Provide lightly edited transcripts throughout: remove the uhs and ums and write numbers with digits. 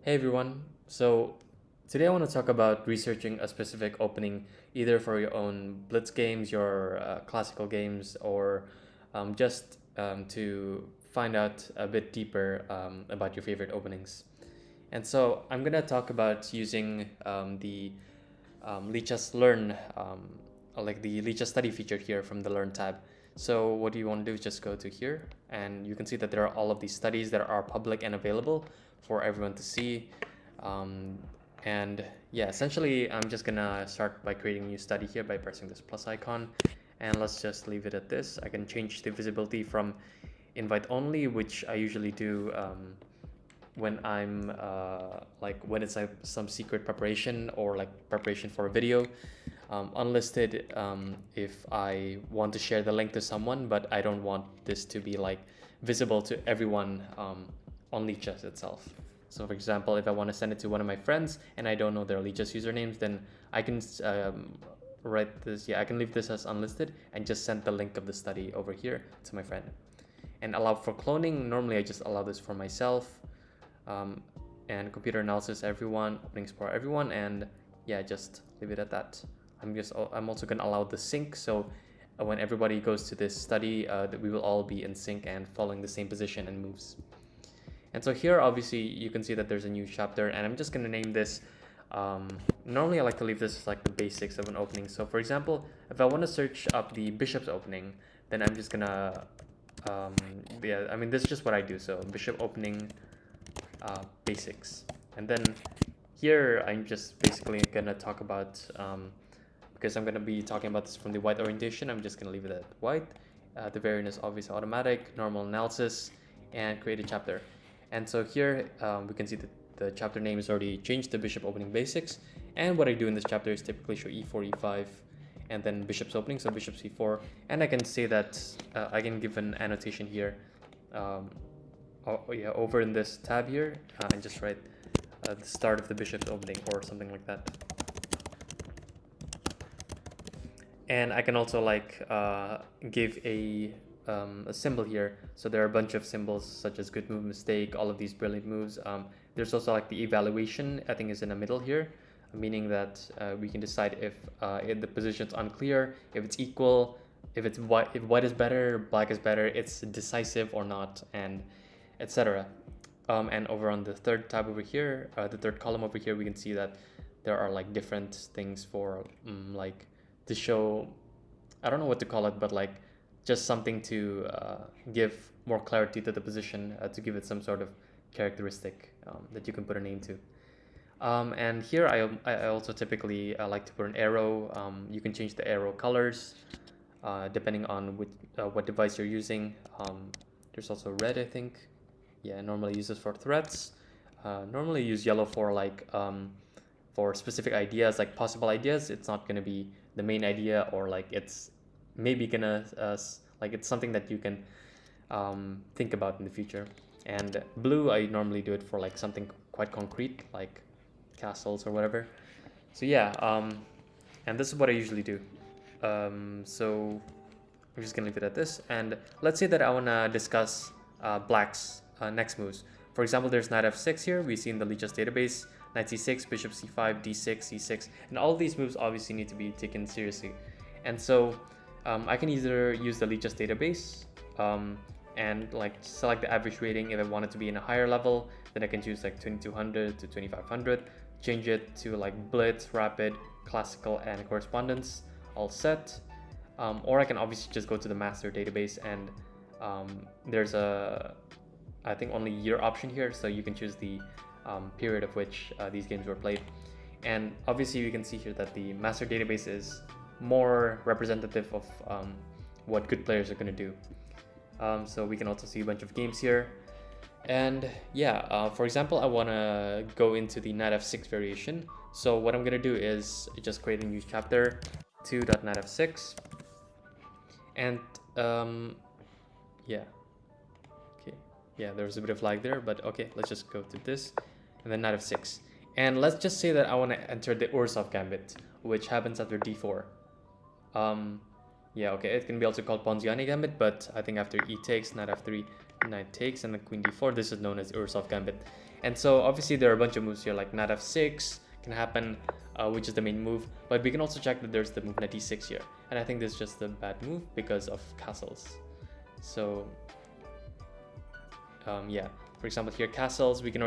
Hey everyone. So today I want to talk about researching a specific opening, either for your own blitz games, your classical games, or to find out a bit deeper about your favorite openings. And so I'm gonna talk about using the lichess learn, like the lichess study feature here from the learn tab. So what you want to do is just go to here, and you can see that there are all of these studies that are public and available for everyone to see. Um, and yeah, essentially, I'm just gonna start by creating a new study here by pressing this plus icon, and let's just leave it at this. I can change the visibility from invite only, which I usually do when I'm when it's like some secret preparation or like preparation for a video. Unlisted if I want to share the link to someone, but I don't want this to be like visible to everyone on lichess itself. So for example, if I want to send it to one of my friends and I don't know their lichess usernames, then I can write this. Yeah, I can leave this as unlisted and just send the link of the study over here to my friend. And allow for cloning. Normally I just allow this for myself. Um, and computer analysis everyone, openings for everyone, and yeah, just leave it at that. I'm also gonna allow the sync, so when everybody goes to this study, that we will all be in sync and following the same position and moves. And so here, obviously, you can see that there's a new chapter, and I'm just gonna name this. Normally, I like to leave this as like the basics of an opening. So, for example, if I want to search up the bishop's opening, then I'm just gonna, yeah, I mean, this is just what I do. So, bishop opening, basics, and then here I'm just basically gonna talk about because I'm gonna be talking about this from the white orientation. I'm just gonna leave it at white. The variant is obviously automatic, normal analysis, and create a chapter. And so here we can see that the chapter name is already changed to bishop opening basics. And what I do in this chapter is typically show e4, e5, and then bishop's opening, so bishop c4. And I can say that I can give an annotation here. Yeah, over in this tab here, and just write the start of the bishop's opening or something like that. And I can also like give a symbol here. So there are a bunch of symbols such as good move, mistake, all of these brilliant moves. There's also like the evaluation, I think is in the middle here, meaning that we can decide if the position's unclear, if it's equal, if white is better, black is better, it's decisive or not, and etc. And over on the third tab over here, the third column over here, we can see that there are like different things for like to show, I don't know what to call it, but like just something to give more clarity to the position, to give it some sort of characteristic that you can put a name to. And here I also typically like to put an arrow. You can change the arrow colors depending on what device you're using. There's also red, I think. Yeah, normally uses for threats. Normally use yellow for like for specific ideas, like possible ideas. It's not gonna be the main idea, or like it's maybe gonna like it's something that you can think about in the future. And blue, I normally do it for like something quite concrete, like castles or whatever. So yeah, and this is what I usually do. So I'm just gonna leave it at this. And let's say that I wanna discuss black's next moves. For example, there's knight f6 here. We see in the lichess database, knight c6, bishop c5, d6, c6, and all these moves obviously need to be taken seriously. And so I can either use the lichess database and like select the average rating. If I want it to be in a higher level, then I can choose like 2200 to 2500, change it to like blitz, rapid, classical, and correspondence, all set. Or I can obviously just go to the master database, and there's a, I think, only year option here, so you can choose the period of which these games were played. And obviously you can see here that the master database is more representative of what good players are going to do. So we can also see a bunch of games here. And yeah, for example, I want to go into the knight f6 variation. So what I'm going to do is just create a new chapter, 2.knight f6. And yeah, okay, yeah, there's a bit of lag there, but okay, let's just go to this, and then knight f6. And let's just say that I want to enter the Ursov gambit, which happens after d4. Yeah, okay, it can be also called Ponziani gambit, but I think after e takes, knight f3, knight takes, and then queen d4, this is known as Ursov gambit. And so obviously there are a bunch of moves here, like knight f6 can happen, which is the main move, but we can also check that there's the move knight d6 here, and I think this is just a bad move because of castles. So yeah, for example here, castles, we can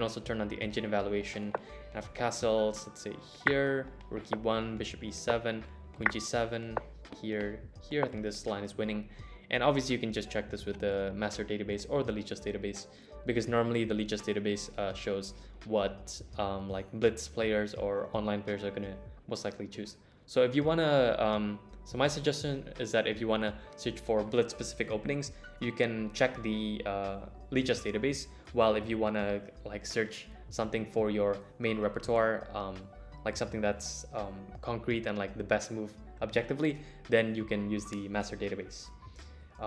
also turn on the engine evaluation, and after castles, let's say here, rook e1, bishop e7, queen g7, here, I think this line is winning. And obviously you can just check this with the master database or the lichess database, because normally the lichess database shows what like blitz players or online players are gonna most likely choose. So if you wanna, so my suggestion is that if you wanna search for blitz specific openings, you can check the lichess database, while if you wanna like search something for your main repertoire, like something that's concrete and like the best move objectively, then you can use the master database.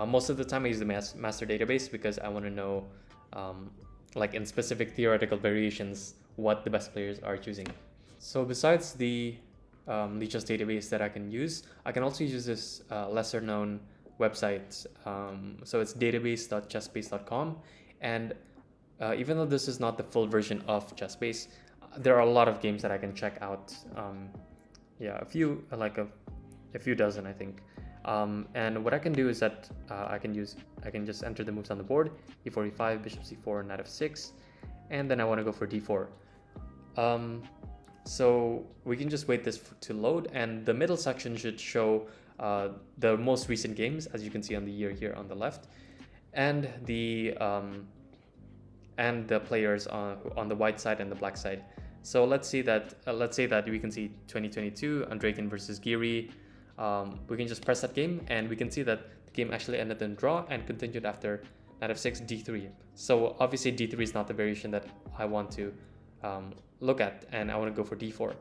Most of the time I use the master database because I want to know like in specific theoretical variations what the best players are choosing. So besides the lichess database that I can use, I can also use this lesser known website. So it's database.chessbase.com, and even though this is not the full version of chessbase, there are a lot of games that I can check out. Yeah, a few dozen, I think. And what I can do is that I can just enter the moves on the board: e4, e5, bishop c4, knight f6, and then I want to go for d4. So we can just wait this to load, and the middle section should show the most recent games, as you can see on the year here on the left, and the players on the white side and the black side. So let's say that we can see 2022 Andrekin versus Giri. We can just press that game, and we can see that the game actually ended in draw and continued after knight f6, d3. So obviously d3 is not the variation that I want to look at, and I want to go for d4.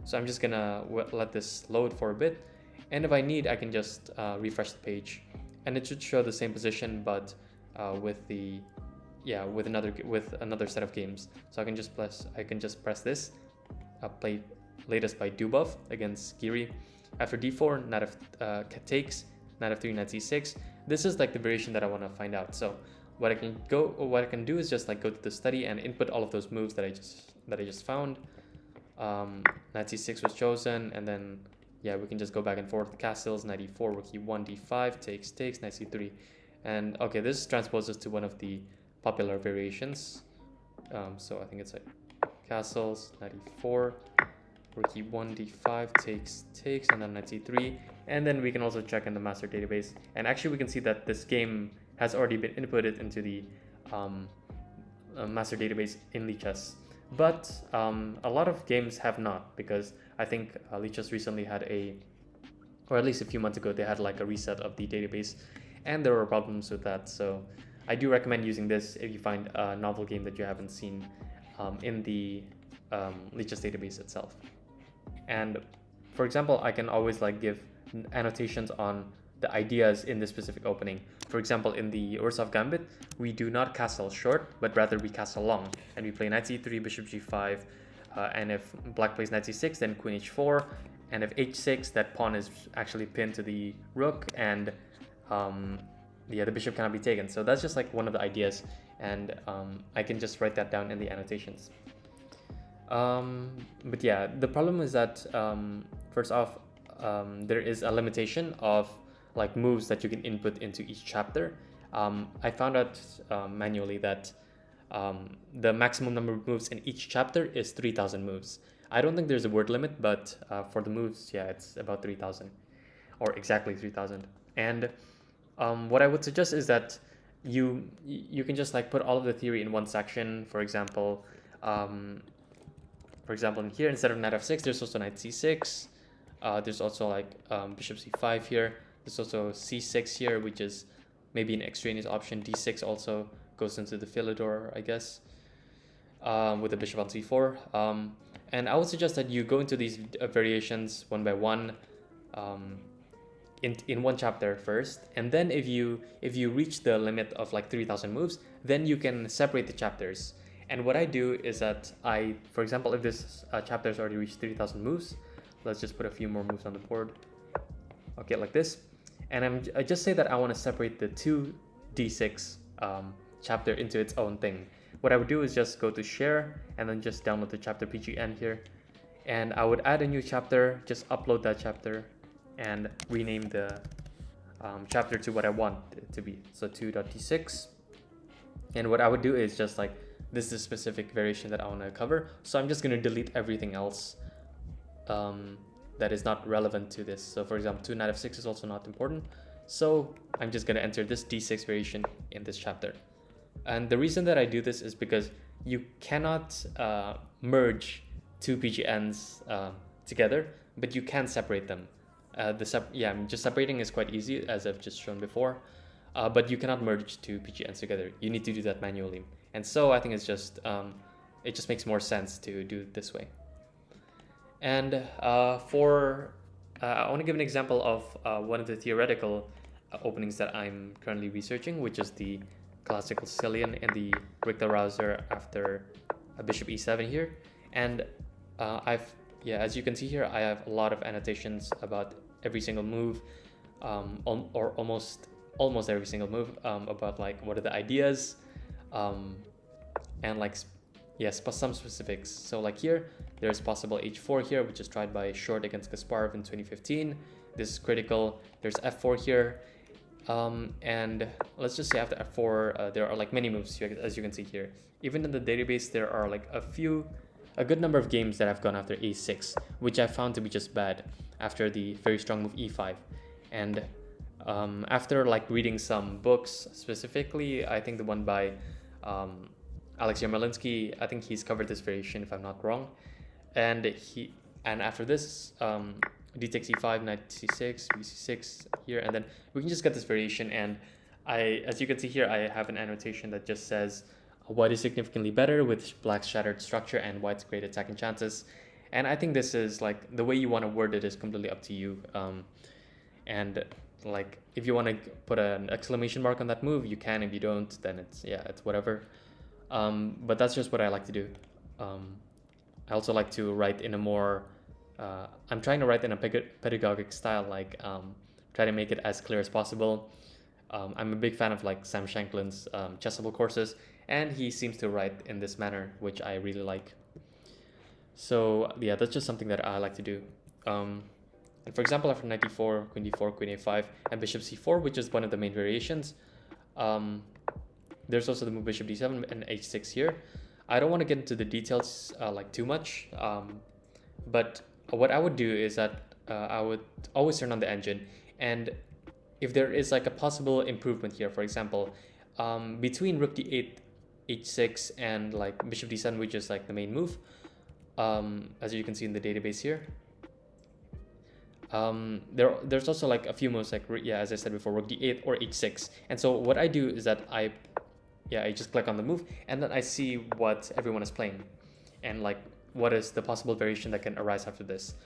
So I'm just gonna let this load for a bit, and if I need, I can just refresh the page, and it should show the same position, but with another set of games. So I can just press this, play latest by Dubov against Giri. After d4, knight takes, knight f3, knight c6. This is like the variation that I want to find out. So what I can do is just like go to the study and input all of those moves that I just found. Knight c6 was chosen, and then yeah, we can just go back and forth. Castles, knight e4, rook e1, d5, takes, knight c3, and okay, this transposes to one of the popular variations. So I think it's like castles, knight e4, rook e1, d5, takes, and then knight c3. And then we can also check in the master database, and actually we can see that this game has already been inputted into the master database in lichess. But a lot of games have not, because I think lichess recently had or at least a few months ago, they had like a reset of the database, and there were problems with that. So I do recommend using this if you find a novel game that you haven't seen in the lichess database itself. And for example, I can always like give annotations on the ideas in this specific opening. For example, in the Ursov Gambit, we do not castle short, but rather we castle long, and we play knight c3, bishop g5, and if black plays knight c6, then queen h4, and if h6, that pawn is actually pinned to the rook, and the bishop cannot be taken. So that's just like one of the ideas, and I can just write that down in the annotations. But yeah, the problem is that first off, there is a limitation of like moves that you can input into each chapter. I found out manually that the maximum number of moves in each chapter is 3,000 moves. I don't think there's a word limit, but for the moves, yeah, it's about 3,000, or exactly 3,000. And what I would suggest is that you can just like put all of the theory in one section. For example, in here, instead of knight f6, there's also knight c6. There's also like bishop c5 here. There's also c6 here, which is maybe an extraneous option. d6 also goes into the Philidor, I guess, with the bishop on c4. And I would suggest that you go into these variations one by one in one chapter first, and then if you reach the limit of like 3,000 moves, then you can separate the chapters. And what I do is that for example, if this chapter has already reached 3,000 moves, let's just put a few more moves on the board. Okay, like this. And I just say that I want to separate the 2d6 chapter into its own thing. what I would do is just go to share and then just download the chapter PGN here. And I would add a new chapter, just upload that chapter and rename the chapter to what I want it to be. So 2.d6. And what I would do is just like, this is a specific variation that I want to cover. So I'm just going to delete everything else that is not relevant to this. So for example, 2 knight f6 is also not important. So I'm just going to enter this d6 variation in this chapter. And the reason that I do this is because you cannot merge two PGNs together, but you can separate them. Just separating is quite easy, as I've just shown before, but you cannot merge two PGNs together. You need to do that manually. And so I think it's just, it just makes more sense to do it this way. And I want to give an example of one of the theoretical openings that I'm currently researching, which is the classical Sicilian in the Richter-Rauser after bishop e7 here. And as you can see here, I have a lot of annotations about every single move, or almost every single move, about like what are the ideas, and like some specifics. So like here, there's possible h4 here, which is tried by Short against Kasparov in 2015. This is critical. There's f4 here. And let's just say after f4, there are like many moves, as you can see here. Even in the database, there are like a good number of games that have gone after a6, which I found to be just bad after the very strong move e5. And after like reading some books, specifically, I think the one by Alexei Yarmolinsky, I think he's covered this variation if I'm not wrong. And after this, d takes e5, knight c6, bc6 here, and then we can just get this variation. And as you can see here, I have an annotation that just says white is significantly better with black's shattered structure and white's great attacking chances. And I think this is like the way you want to word it is completely up to you. And like if you want to put an exclamation mark on that move, you can. If you don't, then it's whatever. But that's just what I like to do. I also like to write in a more I'm trying to write in a pedagogic style, like try to make it as clear as possible. I'm a big fan of like Sam Shanklin's Chessable courses, and he seems to write in this manner, which I really like. So yeah, that's just something that I like to do. And for example, after knight d4, queen d4, queen a5, and bishop c4, which is one of the main variations, there's also the move bishop d7 and h6 here. I don't want to get into the details like too much, but what I would do is that I would always turn on the engine, and if there is like a possible improvement here, for example, between rook d8, h6, and like bishop d7, which is like the main move, as you can see in the database here, there's also like a few moves like, as I said before, rook d8 or h6. And so what I do is that I just click on the move, and then I see what everyone is playing and like what is the possible variation that can arise after this.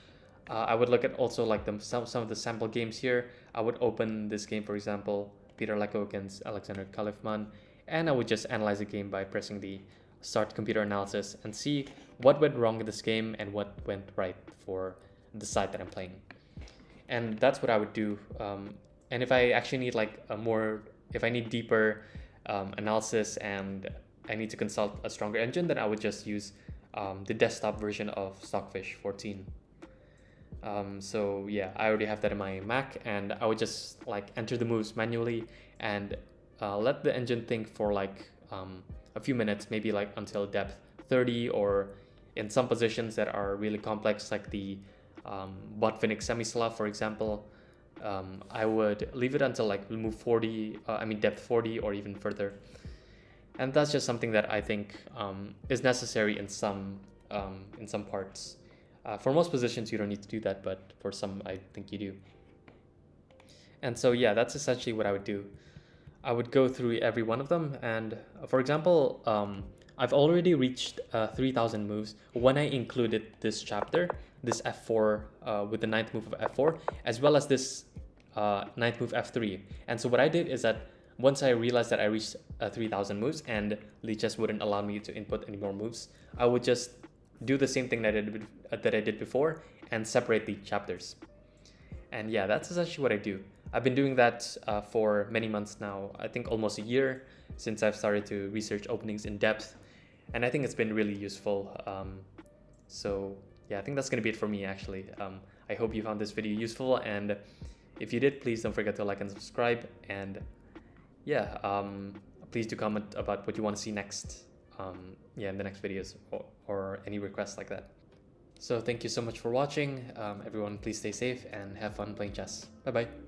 I would look at also like some of the sample games here. I would open this game, for example, Peter Lecko against Alexander Kalifman, and I would just analyze the game by pressing the start computer analysis and see what went wrong in this game and what went right for the side that I'm playing. And that's what I would do. And if I actually need like if I need deeper analysis and I need to consult a stronger engine, then I would just use the desktop version of Stockfish 14. So yeah, I already have that in my Mac, and I would just like enter the moves manually and let the engine think for like a few minutes, maybe like until depth 30, or in some positions that are really complex, like the Botvinnik Semislav, for example. I would leave it until like move 40, depth 40 or even further. And that's just something that I think is necessary in some parts. For most positions, you don't need to do that, but for some, I think you do. And so, yeah, that's essentially what I would do. I would go through every one of them. And for example, I've already reached 3,000 moves when I included this chapter, this f4 with the ninth move of f4, as well as this ninth move f3. And so what I did is that once I realized that I reached 3,000 moves and lichess wouldn't allow me to input any more moves, I would just do the same thing that I did before and separate the chapters. And yeah, that's essentially what I do. I've been doing that for many months now. I think almost a year since I've started to research openings in depth. and I think it's been really useful. So yeah, I think that's gonna be it for me actually. I hope you found this video useful, and if you did, please don't forget to like and subscribe, and yeah, please do comment about what you want to see next, yeah, in the next videos, or any requests like that. So thank you so much for watching. Everyone, please stay safe and have fun playing chess. Bye bye.